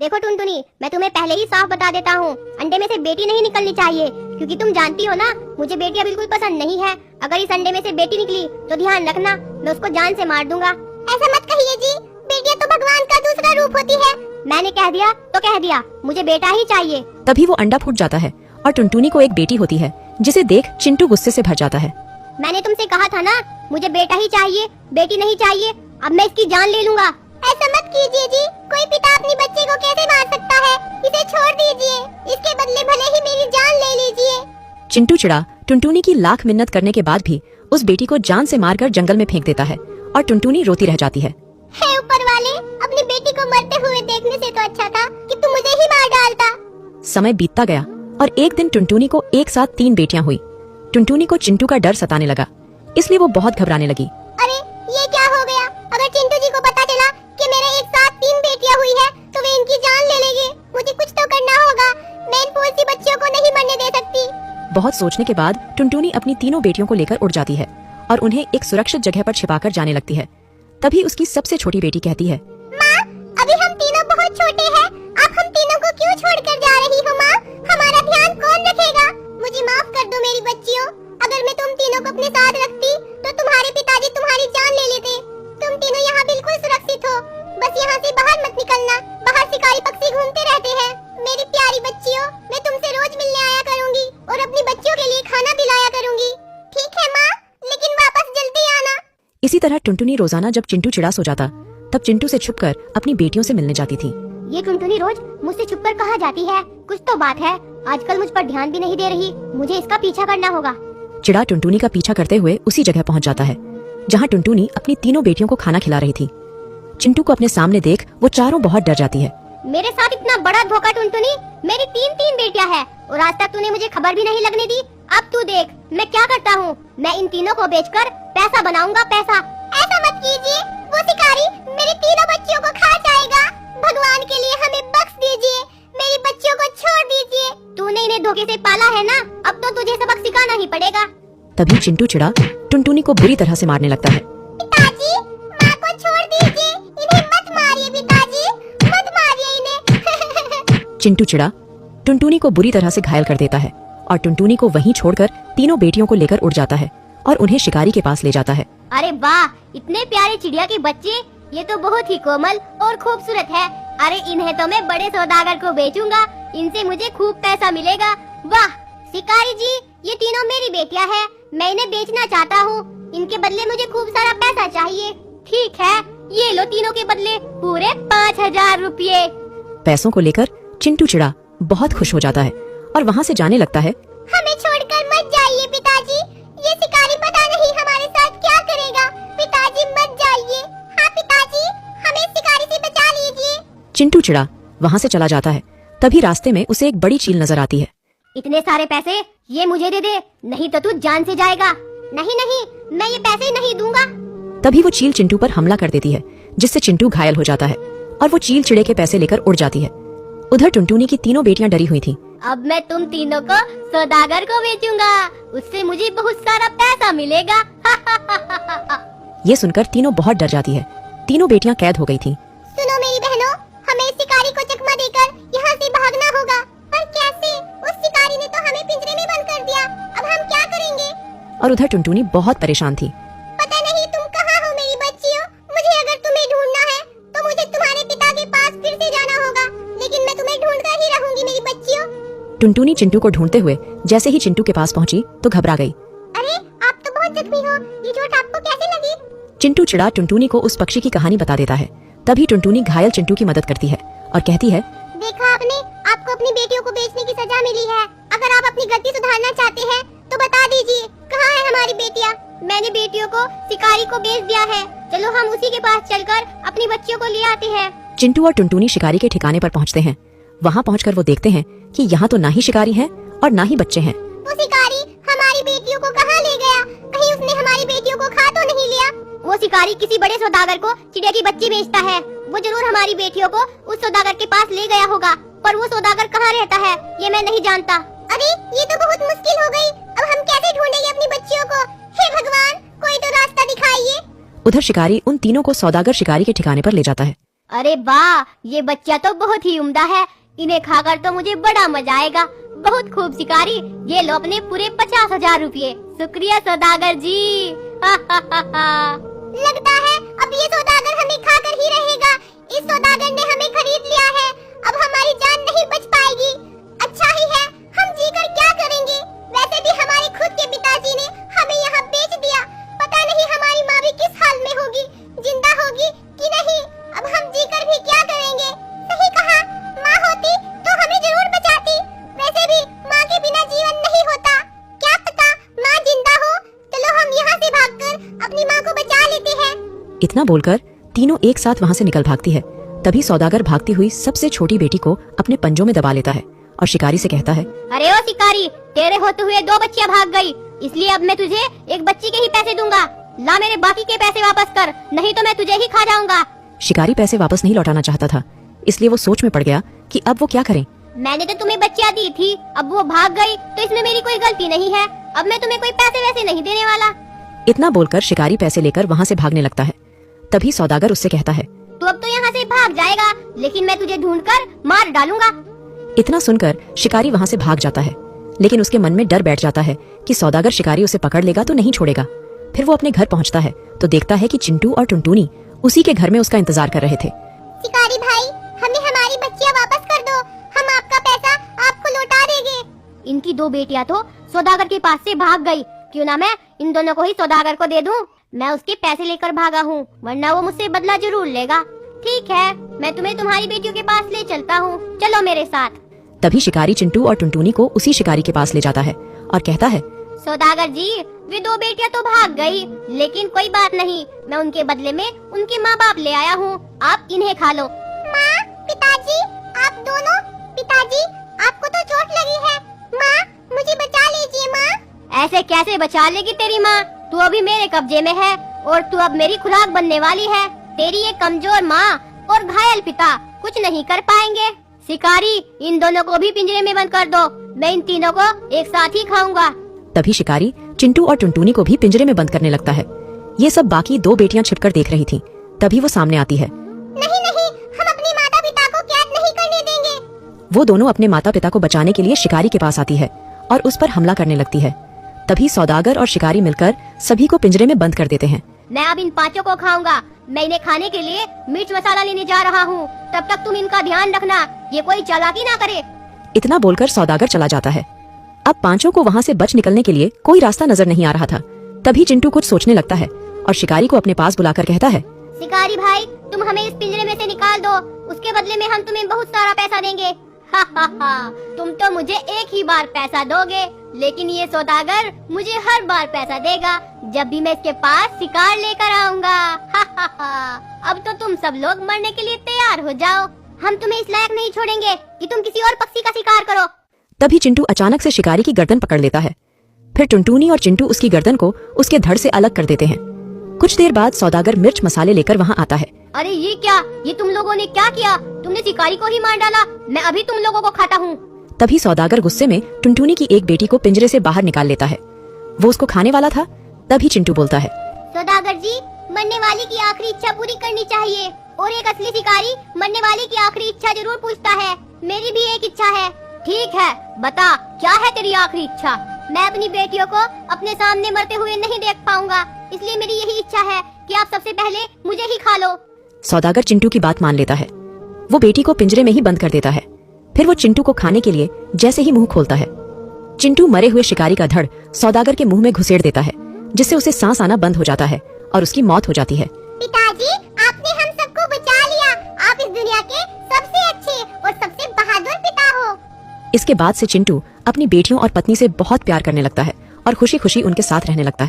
देखो टुनटुनी, मैं तुम्हें पहले ही साफ बता देता हूँ, अंडे में से बेटी नहीं निकलनी चाहिए, क्योंकि तुम जानती हो ना मुझे बेटियां बिल्कुल पसंद नहीं है। अगर इस अंडे में से बेटी निकली तो ध्यान रखना, मैं उसको जान से मार दूंगा। ऐसा मत कहिए जी, बेटियां तो भगवान का दूसरा रूप होती है। मैंने कह दिया तो कह दिया, मुझे बेटा ही चाहिए। तभी वो अंडा फूट जाता है और टुनटुनी को एक बेटी होती है, जिसे देख चिंटू गुस्से से भर जाता है। मैंने तुमसे कहा था ना मुझे बेटा ही चाहिए, बेटी नहीं चाहिए। अब मैं इसकी जान ले लूंगा। ऐसा मत कीजिए जी, कोई पिता अपने बच्चे को कैसे मार सकता है? इसे छोड़ दीजिए, इसके बदले भले ही मेरी जान ले लीजिए। चिंटू चिड़ा टुनटुनी की लाख मिन्नत करने के बाद भी उस बेटी को जान से मारकर जंगल में फेंक देता है और टुनटुनी रोती रह जाती है। हे ऊपर वाले, अपनी बेटी को मरते हुए देखने से तो अच्छा था कि तू मुझे ही मार डालता। समय बीतता गया और एक दिन टुनटुनी को एक साथ 3 बेटियां हुई। टुनटुनी को चिंटू का डर सताने लगा, इसलिए वो बहुत घबराने लगी। अरे ये क्या हो गया? अगर चिंटू जी को पता चला कि मेरे एक साथ 3 बेटियां हुई है तो वे इनकी जान ले लेंगे। मुझे कुछ तो करना होगा, मैं इन फूल सी बच्चियों को नहीं मरने दे सकती। बहुत सोचने के बाद टुनटुनी अपनी तीनों बेटियों को लेकर उड़ जाती है और उन्हें एक सुरक्षित जगह पर छिपाकर जाने लगती है। तभी उसकी सबसे छोटी बेटी कहती है, माँ, अभी हम तीनों बहुत छोटे हैं, आप हम तीनों को क्यों छोड़कर जा रही हो माँ? हमारा ध्यान कौन रखेगा? मुझे माफ कर दो मेरी बच्चियों, अगर मैं तुम तीनों को अपने साथ रखती तो तुम्हारे पिताजी तुम्हारी जान ले लेते। तुम तीनों यहाँ बिल्कुल सुरक्षित हो, बस यहाँ से बाहर मत निकलना, बाहर शिकारी पक्षी घूमते रहते हैं। मेरी प्यारी बच्चियों, मैं तुमसे रोज मिलने आया करूँगी और अपनी बच्चियों के लिए खाना दिलाया करूँगी। ठीक है माँ, लेकिन वापस जल्दी आना। इसी तरह टुनटुनी रोजाना जब चिंटू चिड़ा सो जाता तब चिंटू से छुपकर अपनी बेटियों से मिलने जाती थी। ये टुनटुनी रोज मुझसे छुपकर कहाँ जाती है? कुछ तो बात है, आजकल मुझ पर ध्यान भी नहीं दे रही। मुझे इसका पीछा करना होगा। चिड़ा टुनटुनी का पीछा करते हुए उसी जगह पहुंच जाता है जहां टुनटुनी अपनी तीनों बेटियों को खाना खिला रही थी। चिंटू को अपने सामने देख वो चारों बहुत डर जाती है। मेरे साथ इतना बड़ा धोखा टुनटुनी, मेरी 3 बेटियां हैं और आज तक तूने मुझे खबर भी नहीं लगने दी। अब तू देख मैं क्या करता हूँ, मैं इन तीनों को बेचकर पैसा बनाऊंगा, पैसा। ऐसा मत कीजिए, वो शिकारी मेरी तीनों बच्चियों को खा जाएगा। भगवान के लिए हमें बख्श दीजिए, मेरी बच्चियों को छोड़ दीजिए। तूने इन्हें धोखे से पाला है ना, अब तो तुझे सबक सिखाना ही पड़ेगा। तभी चिंटू चिड़ा टुनटुनी को बुरी तरह से मारने लगता है। पिताजी, माँ को छोड़ दीजिए, इन्हें मत मारिए पिताजी, मत मारिए इन्हें। चिंटू चिड़ा टुनटुनी को बुरी तरह से घायल कर देता है और टुनटुनी को वहीं छोड़कर तीनों बेटियों को लेकर उड़ जाता है और उन्हें शिकारी के पास ले जाता है। अरे वाह, इतने प्यारे चिड़िया के बच्चे, ये तो बहुत ही कोमल और खूबसूरत है। अरे इन्हें तो मैं बड़े सौदागर को बेचूंगा, इनसे मुझे खूब पैसा मिलेगा। वाह शिकारी जी, ये तीनों मेरी बेटियां हैं, मैं इन्हें बेचना चाहता हूँ, इनके बदले मुझे खूब सारा पैसा चाहिए। ठीक है, ये लो तीनों के बदले पूरे 5000 रुपये। पैसों को लेकर चिंटू चिड़ा बहुत खुश हो जाता है और वहाँ से जाने लगता है। हमें छोड़कर मत जाइए पिताजी, ये शिकारी पता नहीं हमारे साथ क्या करेगा। पिताजी मत जाइए। हाँ पिताजी, हमें शिकारी से बचा लीजिए। चिंटू चिड़ा वहाँ से चला जाता है। तभी रास्ते में उसे एक बड़ी चील नजर आती है। इतने सारे पैसे ये मुझे दे दे, नहीं तो तू जान से जाएगा। नहीं नहीं, मैं ये पैसे नहीं दूंगा। तभी वो चील चिंटू पर हमला कर देती है, जिससे चिंटू घायल हो जाता है और वो चील चिड़े के पैसे लेकर उड़ जाती है। उधर टुनटुनी की तीनों बेटियां डरी हुई थीं। अब मैं तुम तीनों को सौदागर को बेचूंगा, उससे मुझे बहुत सारा पैसा मिलेगा। ये सुनकर तीनों बहुत डर जाती है। तीनों बेटियां कैद हो गई थीं। सुनो मेरी बहनों, हमें इस शिकारी को चकमा देकर यहाँ से भागना होगा। पर कैसे? उस शिकारी ने तो हमें पिंजरे में बंद कर दिया, अब हम क्या करेंगे? और उधर टुनटुनी बहुत परेशान थी। पता नहीं तुम कहाँ हो मेरी बच्चियों, मुझे अगर तुम्हें ढूंढना है तो मुझे तुम्हारे पिता के पास फिर से जाना होगा, लेकिन मैं तुम्हें ढूंढकर ही रहूंगी मेरी बच्चियों। टुनटुनी चिंटू को ढूंढते हुए जैसे ही चिंटू के पास पहुंची तो घबरा गई। अरे आप तो बहुत जख्मी हो, ये चोट आपको कैसे लगी? चिंटू चिड़ा टुनटुनी को उस पक्षी की कहानी बता देता है। तभी टुनटुनी घायल चिंटू की मदद करती है और कहती है, देखा आपने, आपको अपनी बेटियों को बेचने की सजा मिली है। अगर आप अपनी गलती सुधारना चाहते हैं तो बता दीजिए कहाँ है हमारी बेटियाँ? मैंने बेटियों को शिकारी को बेच दिया है, चलो हम उसी के पास चलकर अपनी बच्चियों को ले आते हैं। चिंटू और टुनटुनी शिकारी के ठिकाने पर पहुंचते हैं। वहां पहुंचकर वो देखते हैं कि यहाँ तो ना ही शिकारी है और ना ही बच्चे हैं। वो शिकारी हमारी बेटियों को कहाँ ले गया? कहीं उसने हमारी बेटियों को खा तो नहीं लिया? वो शिकारी किसी बड़े सौदागर को चिड़िया की बच्ची बेचता है, वो जरूर हमारी बेटियों को उस सौदागर के पास ले गया होगा, पर वो सौदागर कहाँ रहता है ये मैं नहीं जानता। अरे ये तो बहुत मुश्किल हो गई, अब हम कैसे ढूंढेंगे अपनी बच्चियों को? हे भगवान, कोई तो रास्ता दिखाइए। उधर शिकारी उन तीनों को सौदागर शिकारी के ठिकाने पर ले जाता है। अरे वाह, ये बच्चा तो बहुत ही उम्दा है। इन्हें खाकर तो मुझे बड़ा मजा आएगा। बहुत खूब शिकारी, ये लो अपने पूरे 50,000 रुपये। शुक्रिया सौदागर जी। लगता है अब ये सौदागर हमें खाकर ही रहेगा। इस सौदागर ने हमें खरीद लिया है। अब हमारी जान नहीं बच पाएगी। अच्छा ही है, हम जीकर क्या करेंगे। वैसे भी हमारे खुद के पिताजी ने हमें यहाँ बेच दिया। पता नहीं हमारी माँ भी किस हाल में होगी, जिंदा होगी कि नहीं। अब हम जीकर भी क्या करेंगे। सही कहा, माँ होती तो हमें जरूर बचाती। वैसे भी माँ के बिना जीवन नहीं होता। क्या पता माँ जिंदा हो। चलो हम यहाँ से भागकर अपनी माँ को बचा लेते हैं। इतना बोलकर तीनों एक साथ वहाँ से निकल भागती है। तभी सौदागर भागती हुई सबसे छोटी बेटी को अपने पंजों में दबा लेता है और शिकारी से कहता है, अरे ओ शिकारी, तेरे होते हुए 2 बच्चियाँ भाग गई, इसलिए अब मैं तुझे एक बच्ची के ही पैसे दूंगा। ला मेरे बाकी के पैसे वापस कर, नहीं तो मैं तुझे ही खा जाऊंगा। शिकारी पैसे वापस नहीं लौटाना चाहता था, इसलिए वो सोच में पड़ गया कि अब वो क्या करें। मैंने तो तुम्हें बच्चियाँ दी थी, अब वो भाग गई तो इसमें मेरी कोई गलती नहीं है। अब मैं तुम्हें कोई पैसे वैसे नहीं देने वाला। इतना बोलकर शिकारी पैसे लेकर वहाँ से भागने लगता है। तभी सौदागर उससे कहता है, तू अब तो यहाँ से भाग जाएगा, लेकिन मैं तुझे ढूंढकर मार डालूंगा। इतना सुनकर शिकारी वहाँ से भाग जाता है, लेकिन उसके मन में डर बैठ जाता है कि सौदागर शिकारी उसे पकड़ लेगा तो नहीं छोड़ेगा। फिर वो अपने घर पहुँचता है तो देखता है कि चिंटू और टुनटुनी उसी के घर में उसका इंतजार कर रहे थे। शिकारी भाई, हमें हमारी बच्चियाँ वापस कर दो, हम आपका पैसा आपको लौटा देंगे। इनकी 2 बेटियाँ तो सौदागर के पास से भाग गई। क्यों ना मैं इन दोनों को ही सौदागर को दे दूं। मैं उसके पैसे लेकर भागा हूँ, वरना वो मुझसे बदला जरूर लेगा। ठीक है, मैं तुम्हें तुम्हारी बेटियों के पास ले चलता हूँ, चलो मेरे साथ। तभी शिकारी चिंटू और टुनटुनी को उसी शिकारी के पास ले जाता है और कहता है, सौदागर जी, वे 2 बेटियाँ तो भाग गई, लेकिन कोई बात नहीं, मैं उनके बदले में उनके माँ बाप ले आया हूँ, आप इन्हें खा लो। माँ, पिताजी, आप दोनों। पिताजी, आपको तो चोट लगी है। माँ, मुझे बचा लीजिए माँ। ऐसे कैसे बचा लेगी तेरी माँ? तू अभी मेरे कब्जे में है और तू अब मेरी खुराक बनने वाली है। तेरी ये कमजोर माँ और घायल पिता कुछ नहीं कर पाएंगे। शिकारी, इन दोनों को भी पिंजरे में बंद कर दो, मैं इन तीनों को एक साथ ही खाऊंगा। तभी शिकारी चिंटू और टुनटुनी को भी पिंजरे में बंद करने लगता है। ये सब बाकी 2 बेटियां छिपकर देख रही थीं। तभी वो सामने आती है। नहीं नहीं, हम अपने माता पिता को कैद नहीं करने देंगे। वो दोनों अपने माता पिता को बचाने के लिए शिकारी के पास आती है और उस पर हमला करने लगती है। तभी सौदागर और शिकारी मिलकर सभी को पिंजरे में बंद कर देते हैं। मैं अब इन 5 को खाऊंगा। मैं इन्हें खाने के लिए मिर्च मसाला लेने जा रहा हूँ, तब तक तुम इनका ध्यान रखना, ये कोई चालाकी ना करे। इतना बोलकर सौदागर चला जाता है। अब 5 को वहाँ से बच निकलने के लिए कोई रास्ता नजर नहीं आ रहा था। तभी चिंटू कुछ सोचने लगता है और शिकारी को अपने पास बुलाकर कहता है, शिकारी भाई, तुम हमें इस पिंजरे में से निकाल दो, उसके बदले में हम तुम्हें बहुत सारा पैसा देंगे। हा हा हा, तुम तो मुझे एक ही बार पैसा दोगे, लेकिन ये सौदागर मुझे हर बार पैसा देगा जब भी मैं इसके पास शिकार लेकर आऊंगा। हा हा हा, अब तो तुम सब लोग मरने के लिए तैयार हो जाओ। हम तुम्हें इस लायक नहीं छोड़ेंगे कि तुम किसी और पक्षी का शिकार करो। तभी चिंटू अचानक से शिकारी की गर्दन पकड़ लेता है। फिर टुनटुनी और चिंटू उसकी गर्दन को उसके धड़ से अलग कर देते हैं। कुछ देर बाद सौदागर मिर्च मसाले लेकर वहाँ आता है। अरे ये क्या, ये तुम लोगों ने क्या किया? तुमने शिकारी को ही मार डाला। मैं अभी तुम लोगों को खाता हूँ। तभी सौदागर गुस्से में टुनटुनी की एक बेटी को पिंजरे से बाहर निकाल लेता है। वो उसको खाने वाला था। तभी चिंटू बोलता है, सौदागर जी, मरने वाले की आखिरी इच्छा पूरी करनी चाहिए, और एक असली शिकारी मरने वाले की आखिरी इच्छा जरूर पूछता है। मेरी भी एक इच्छा है। ठीक है, बता क्या है तेरी आखिरी इच्छा? मैं अपनी बेटियों को अपने सामने मरते हुए नहीं देख पाऊंगा, इसलिए मेरी यही इच्छा है कि आप सबसे पहले मुझे ही खा लो। सौदागर चिंटू की बात मान लेता है। वो बेटी को पिंजरे में ही बंद कर देता है। फिर वो चिंटू को खाने के लिए जैसे ही मुंह खोलता है, चिंटू मरे हुए शिकारी का धड़ सौदागर के मुंह में घुसेड़ देता है, जिससे उसे सांस आना बंद हो जाता है और उसकी मौत हो जाती है। पिताजी, आपने हम सबको बचा लिया। आप इस दुनिया के सबसे अच्छे और सबसे बहादुर पिता हो। इसके बाद से चिंटू अपनी बेटियों और पत्नी से बहुत प्यार करने लगता है और खुशी खुशी उनके साथ रहने लगता है।